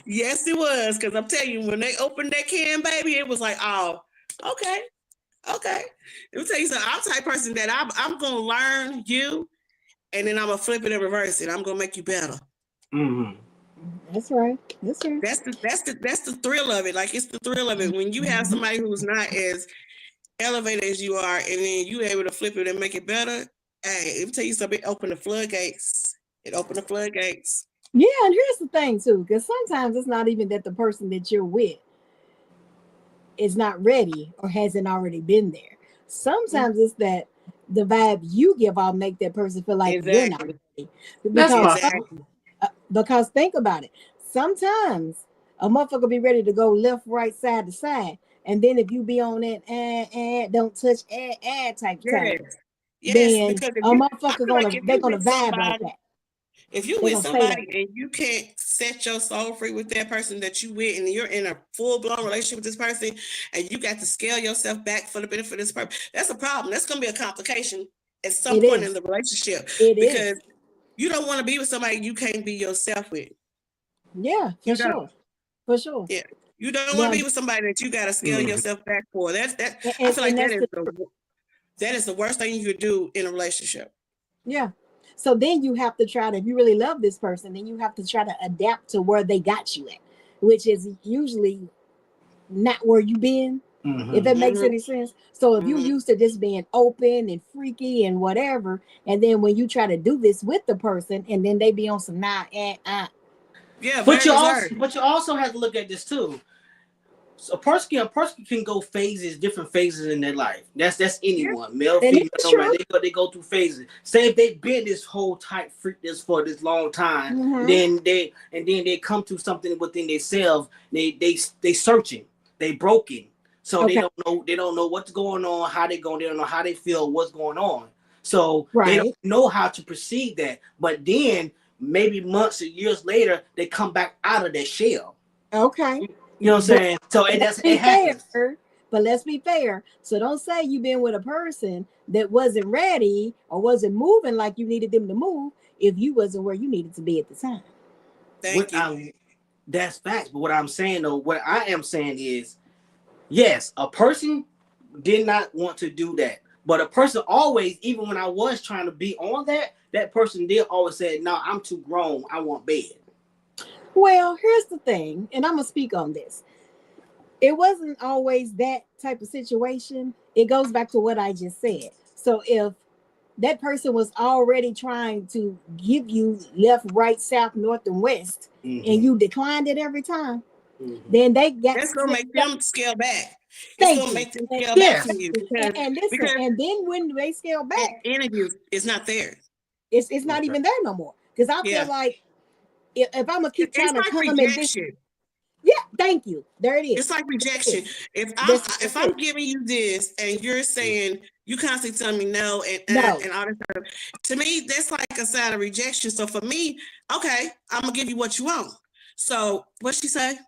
Yes, it was. Because I'm telling you, when they opened that can, baby, it was like, oh, okay. Let me tell you something. I'm the type of person that I'm going to learn you, and then I'm going to flip it and reverse it. I'm going to make you better. Mm-hmm. That's right. That's the thrill of it. Like, it's the thrill of it. When you have somebody who's not as elevated as you are, and then you able to flip it and make it better, hey, let me tell you something. It opened the floodgates. Yeah, and here's the thing, too, because sometimes it's not even that the person that you're with is not ready or hasn't already been there. Sometimes it's that the vibe you give off make that person feel like you're not ready. Because think about it. Sometimes a motherfucker be ready to go left, right, side to side. And then if you be on that don't touch type time, then a motherfucker gonna vibe like that. If you with somebody and you can't set your soul free with that person that you with, and you're in a full-blown relationship with this person, and you got to scale yourself back for the benefit of this person, that's a problem. That's going to be a complication at some point in the relationship. Because you don't want to be with somebody you can't be yourself with. Yeah, for sure. Yeah, you don't want to be with somebody that you got to scale yourself back for. I feel like that is the worst thing you could do in a relationship. Yeah. So then you have to try to, if you really love this person, then you have to try to adapt to where they got you at, which is usually not where you been, if that makes any sense. So if you used to just being open and freaky and whatever, and then when you try to do this with the person, and then they be on some yeah, but you also have to look at this too. So a person can go different phases in their life. That's anyone, male, female, they go through phases. Say if they've been this whole tight freakness for this long time, then they come to something within themselves. They searching, they broken. So Okay. they don't know what's going on, how they going, they don't know how they feel, what's going on. So they Right. don't know how to perceive that. But then maybe months or years later, they come back out of that shell. Okay. You know what I'm But saying? So it let's doesn't, be it happens. fair. But let's be fair. So don't say you've been with a person that wasn't ready or wasn't moving like you needed them to move if you wasn't where you needed to be at the time. Thank you. That's facts. But what I'm saying though, what I am saying is, yes, a person did not want to do that. But a person always, even when I was trying to be on that, that person did always say, no, I'm too grown. I want bed. Well, here's the thing, and I'm gonna speak on this. It wasn't always that type of situation. It goes back to what I just said. So if that person was already trying to give you left, right, south, north, and west, and you declined it every time, then they got That's gonna make them scale back. It's Thank gonna you. make them And, scale back Yes. from you and listen, because and then when they scale that back, energy is not there. it's not Okay. even there no more. Because I Yeah. feel like if I'm gonna keep It's trying to like come and this, rejection. yeah, thank you. There it is. It's like rejection. If That's I'm it. giving you this and you're saying you constantly telling me no No. and all this stuff, to me that's like a sign of rejection. So for me, okay, I'm gonna give you what you want. So what'd she say?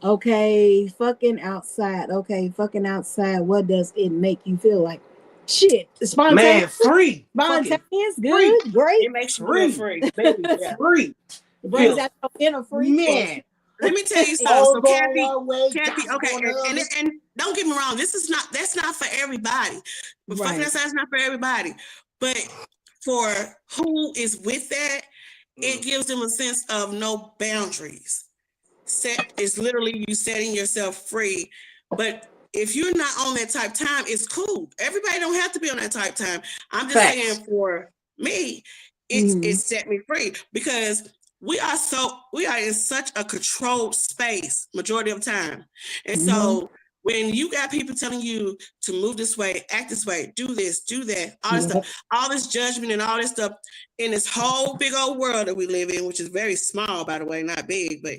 Okay, fucking outside. Okay, fucking outside. What does it make you feel like? Shit, Man, spontaneous. free. Fucking Spontaneous, free. good, great. It makes you feel free. Baby, Yeah. free. It brings Yeah. out your inner freak. Man. Let me tell you something. All So going Kathy, one way, Kathy, Johnson okay, going the other. and don't get me wrong, that's not for everybody. But fucking Right. outside is not for everybody. But for who is with that, it gives them a sense of no boundaries. It's literally you setting yourself free. But if you're not on that type time, it's cool. Everybody don't have to be on that type time. I'm just Facts. saying for me, it set me free because we are in such a controlled space majority of the time. And so when you got people telling you to move this way, act this way, do this, do that, all this stuff, all this judgment and all this stuff in this whole big old world that we live in, which is very small, by the way, not big, but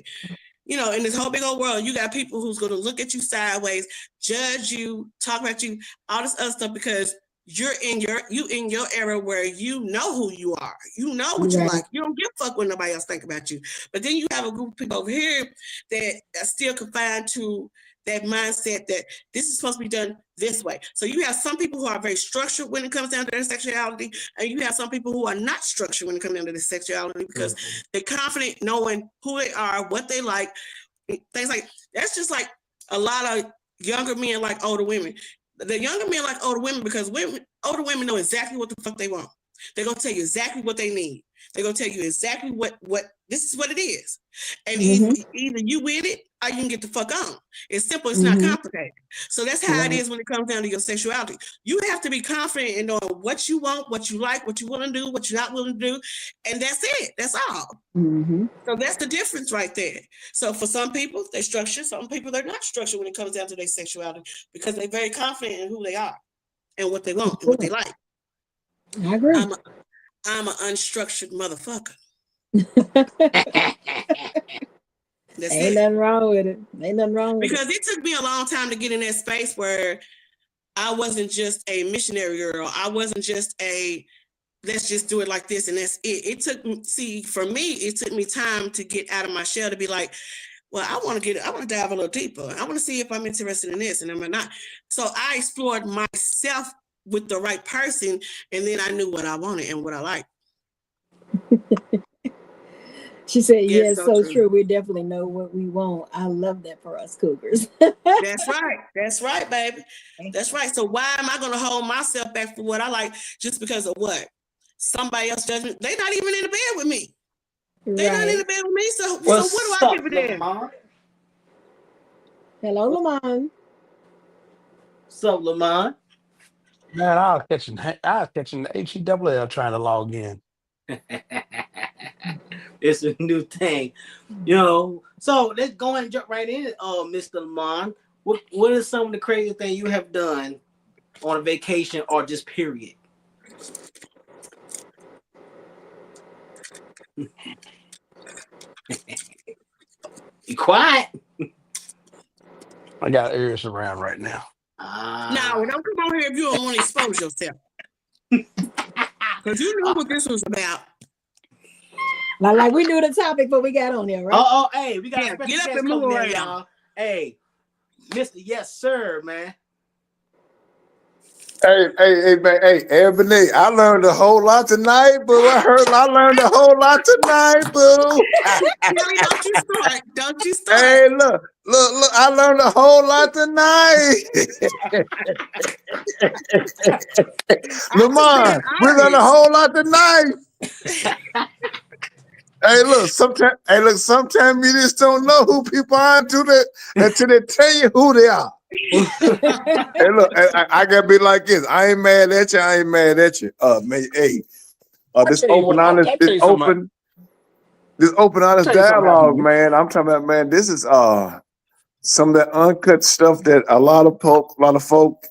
you know, in this whole big old world, you got people who's going to look at you sideways, judge you, talk about you, all this other stuff because you're in your era where you know who you are. You know what you like. You don't give a fuck what nobody else think about you. But then you have a group of people over here that are still confined to that mindset that this is supposed to be done this way. So you have some people who are very structured when it comes down to their sexuality, and you have some people who are not structured when it comes down to their sexuality because they're confident knowing who they are, what they like, things like that's just like a lot of younger men like older women. The younger men like older women because older women know exactly what the fuck they want. They're gonna tell you exactly what they need. They're gonna tell you exactly what this is what it is. And either you with it or you can get the fuck on. It's simple, it's not complicated. So that's how it is when it comes down to your sexuality. You have to be confident in knowing what you want, what you like, what you want to do, what you're not willing to do. And that's it. That's all. So that's the difference right there. So for some people, they're structured. Some people, they're not structured when it comes down to their sexuality because they're very confident in who they are and what they want and what they like. I agree. I'm an unstructured motherfucker. That's Ain't nothing wrong with it. Ain't nothing wrong with because it took me a long time to get in that space where I wasn't just a missionary girl. I wasn't just a let's just do it like this and that's it. It took me time to get out of my shell to be like, well, I want to dive a little deeper. I want to see if I'm interested in this and am I not. So I explored myself with the right person, and then I knew what I wanted and what I liked. She said, yes, so true. We definitely know what we want. I love that for us cougars. That's right. That's right, baby. That's right. So why am I going to hold myself back for what I like just because of what? Somebody else judgment. They're not even in the bed with me. They're not in the bed with me. So what do I give a damn? Hello, Lamont. What's up, Lamont? Man, I was catching the HELL trying to log in. It's a new thing, you know. So let's go and jump right in, Mr. Lamont. What is some of the crazy things you have done on a vacation or just period? Be quiet. I got ears around right now. No, don't come on here if you don't want to expose yourself. Because you know what this was about. Like we knew the topic, but we got on there, right? Oh, hey, we got a special get up guest and move coming in, around. y'all. Hey, Mr. Yes, sir, man. Hey, man, hey, Ebony, I learned a whole lot tonight, boo. I learned a whole lot tonight, boo. Kelly, don't you start. Don't you start. Hey, look, I learned a whole lot tonight. Lamar, we learned a whole lot tonight. Hey, look, sometimes you just don't know who people are until they tell you who they are. Hey, look, I gotta be like this. I ain't mad at you. Man, hey, this open, honest dialogue, man. I'm talking about, man. This is some of that uncut stuff that a lot of folk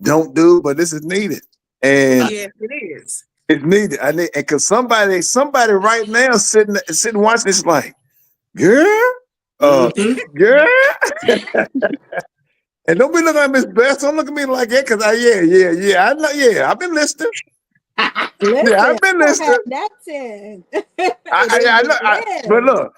don't do, but this is needed, and yes, it is. It's needed. Because somebody right now sitting watching this like, girl, girl. And don't be looking at Miss Beth. Don't look at me like that, because I know, I've been listening. Listen, I've been listening. I know. But look,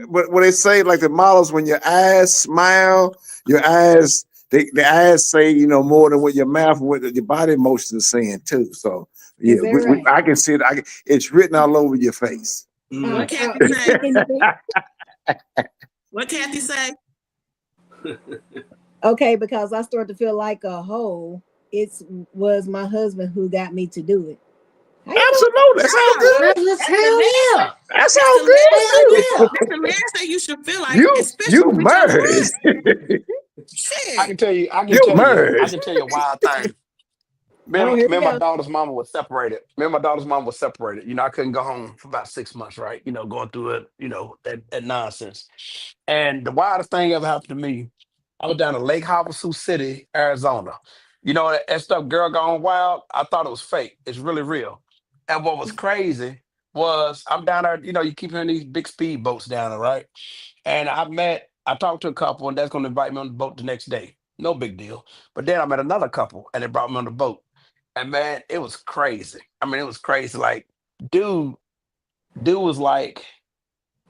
what they say, like the models, when your eyes smile, your eyes, the eyes say, more than what your mouth, what your body emotions are saying too. So yeah, right? I can see it. It's written all over your face. What Kathy say? What Kathy say? Okay, because I started to feel like a hoe. It was my husband who got me to do it. Absolutely, that's all good. Hell yeah, that's all good. That's the last thing you should feel like. You married. Shit. I can tell you a wild thing. Me and my daughter's mama was separated. I couldn't go home for about 6 months, right? Going through it, that nonsense. And the wildest thing ever happened to me, I was down in Lake Havasu City, Arizona. That stuff, Girl Gone Wild, I thought it was fake. It's really real. And what was crazy was I'm down there, you keep hearing these big speedboats down there, right? And I talked to a couple, and that's going to invite me on the boat the next day. No big deal. But then I met another couple, and they brought me on the boat. And man, it was crazy. It was crazy. Like, dude was like,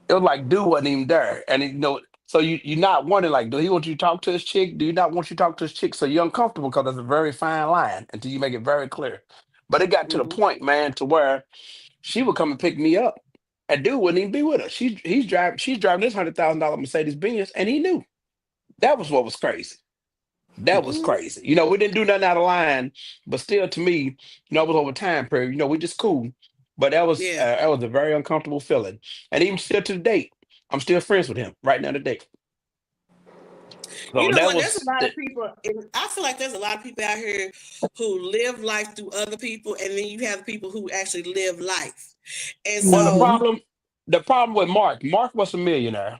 it was like dude wasn't even there. And so you're not wondering, like, do he want you to talk to his chick? Do you not want you to talk to his chick? So you're uncomfortable, because that's a very fine line until you make it very clear. But it got to the point, man, to where she would come and pick me up, and dude wouldn't even be with her. She's driving this $100,000 Mercedes Benz, and he knew. That was what was crazy. That was crazy. We didn't do nothing out of line, but still, to me, it was over time period. We just cool. But that was a very uncomfortable feeling. And even still to the date, I'm still friends with him right now today. So there's a lot of people. I feel like there's a lot of people out here who live life through other people, and then you have people who actually live life. And so the problem with Mark was a millionaire.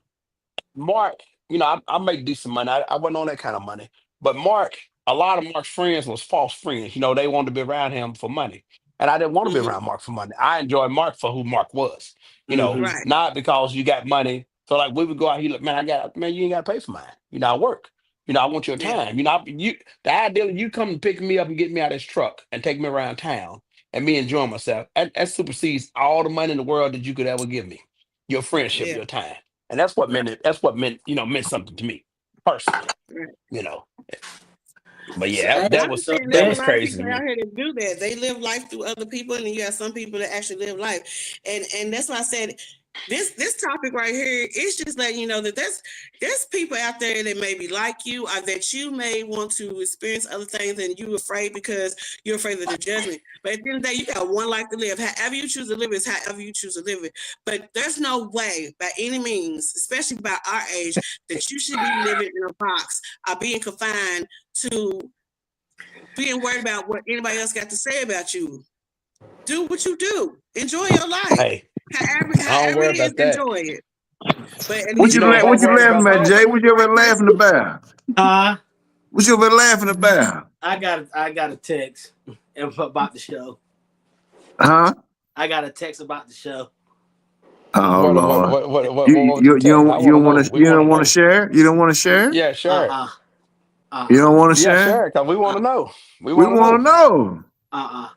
Mark, I make decent money. I wasn't on that kind of money. But a lot of Mark's friends was false friends. They wanted to be around him for money. And I didn't want to be around Mark for money. I enjoyed Mark for who Mark was. Not because you got money. So like we would go out, he like, man, you ain't got to pay for mine. I work. I want your time. The idea of you come and pick me up and get me out of this truck and take me around town and me enjoying myself, that supersedes all the money in the world that you could ever give me. Your friendship, your time. And that's what meant meant something to me personally. But yeah, that was crazy. People out here to do that. They live life through other people, and then you have some people that actually live life. And that's why I said this topic right here is just letting you know that there's people out there that may be like you, or that you may want to experience other things, and you're afraid because you're afraid of the judgment. But at the end of the day, you got one life to live. However you choose to live is however you choose to live it. But there's no way, by any means, especially by our age, that you should be living in a box or being confined to being worried about what anybody else got to say about you. Do what you do. Enjoy your life. Hey, however it is, enjoy it. But what you laughing at, Jay? What you been laughing about? What you been laughing about? I got a text about the show. Huh? I got a text about the show. Oh What Lord. was the test? I You want to don't want know. to We want to want to know. share? You don't want to share? Yeah, sure. Uh uh You don't want to Yeah, share? sure. Cause we want to know. We We want to want know. to know. uh.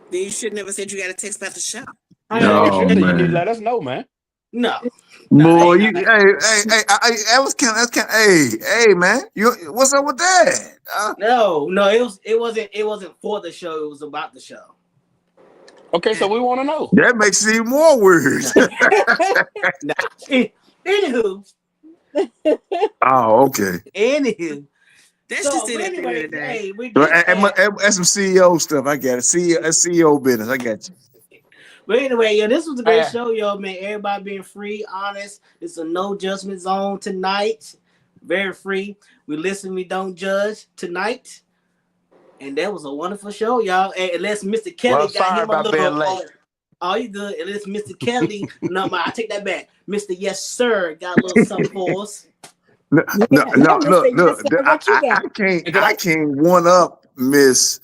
Then you should never said you got to text about the show. Yeah, you Oh should. You need to man. let us know, man. No, no, that Boy, ain't you nothing. that was hey man, you what's up with that? No, it wasn't for the show. It was about the show. Okay, so we want to know. That makes it even more weird. Nah. Anywho, Oh, okay. That's So, just but it at the end of anyway, the day. hey, we So, just had. that's some CEO stuff. I got it. CEO business. I got you. But anyway, yeah, this was a great Yeah. show, yo, man. Everybody being free, honest. It's a no judgment zone tonight. Very free. We listen, we don't judge tonight. And that was a wonderful show, y'all. And unless Mr. Kelly Well, got sorry him a about being little. late. Oh, you good. Unless Mr. Kelly, no, I take that back. Mr. Yes, sir, got a little something for us. No, look. What you got? I can't one up Miss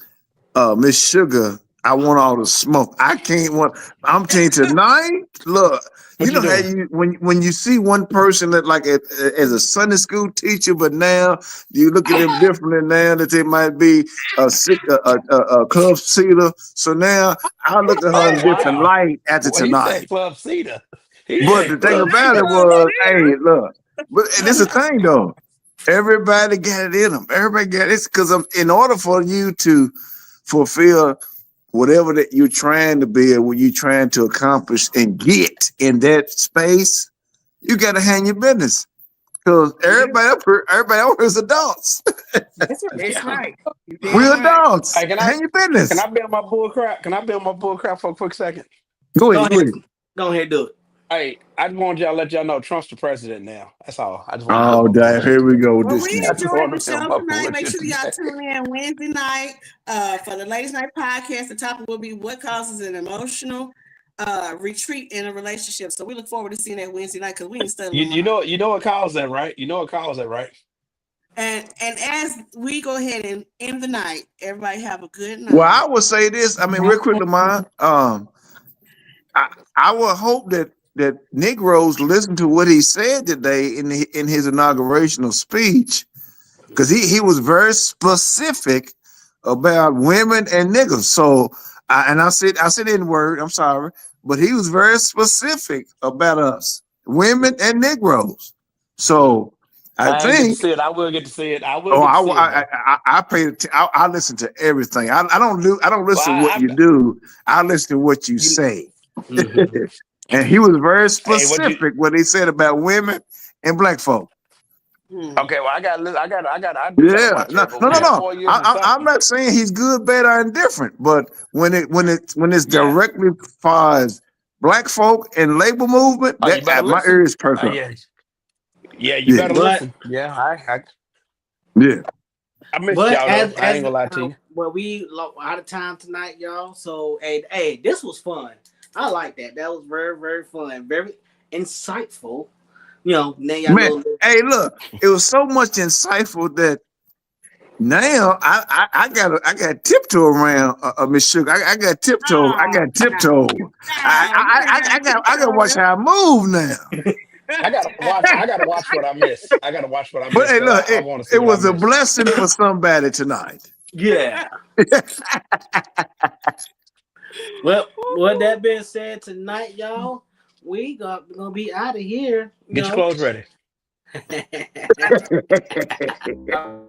Sugar. I want all the smoke. I'm telling you tonight. Look, What you know how doing? when you see one person that like as a Sunday school teacher, but now you look at them differently now that they might be a club seater. So now I look at her Oh in a different wow. light after Well, he tonight. said Club Cedar. He But the said thing Club about it Cedar. was, hey, look, but this is the thing though. Everybody got it in them. Everybody got it because in order for you to fulfill whatever that you're trying to be or what you're trying to accomplish and get in that space, you got to handle your business. Because everybody up here is adults. That's right. That's right. We're adults. Hey, Handle your can business. I build my bull crap? Can I build my bull crap for a quick second? Go Go ahead. ahead. Go ahead, do it. Hey, I just want y'all to let y'all know Trump's the president now. That's all. I just want to Oh, build my damn. Here we bullshit. go with Well, this we now. I just enjoyed want the to build show my tonight. Make bullshit sure y'all today. tune in Wednesday night for the Ladies Night podcast. The topic will be what causes an emotional retreat in a relationship. So we look forward to seeing that Wednesday night because we ain't studying You know what caused that, right? You know what caused that, right? And as we go ahead and end the night, everybody have a good night. Well, I would say this. I mean, real quick, Lamont. I would hope that Negroes listen to what he said today in his inaugurational speech, because he was very specific about women and niggas. So, I said in word. I'm sorry, but he was very specific about us, women and Negroes. So, I I ain't get to think. see it. I will get to see it. I will Oh, get to see it though. I pay. I listen to everything. I don't listen to Well, what you do. I listen to what you say. Mm-hmm. And he was very hey, specific what he said about women and black folk. Okay, well, I try to Yeah, watch no. every. We got 4 years of I'm something. not saying he's good, bad, or indifferent, but when it's Yeah. directly as black folk and labor movement, Oh, you that better my listen. ears perk up. Yeah, you better But listen. Yeah, Yeah. I missed but y'all as though. I ain't gonna lie to you. well, we out of time tonight, y'all. So hey, this was fun. I like that. That was very, very fun. Very insightful. You know, now y'all Man, know. hey, look, it was so much insightful that now I got tiptoe around Miss Sugar. I got tiptoe. I got to watch how I move now. I gotta watch what I miss. I gotta watch what I But miss hey, because look, I want to see it what I was a miss. blessing for somebody tonight. Yeah. Well, with that being said, tonight, y'all, we gonna be out of here. Get your clothes ready. Know.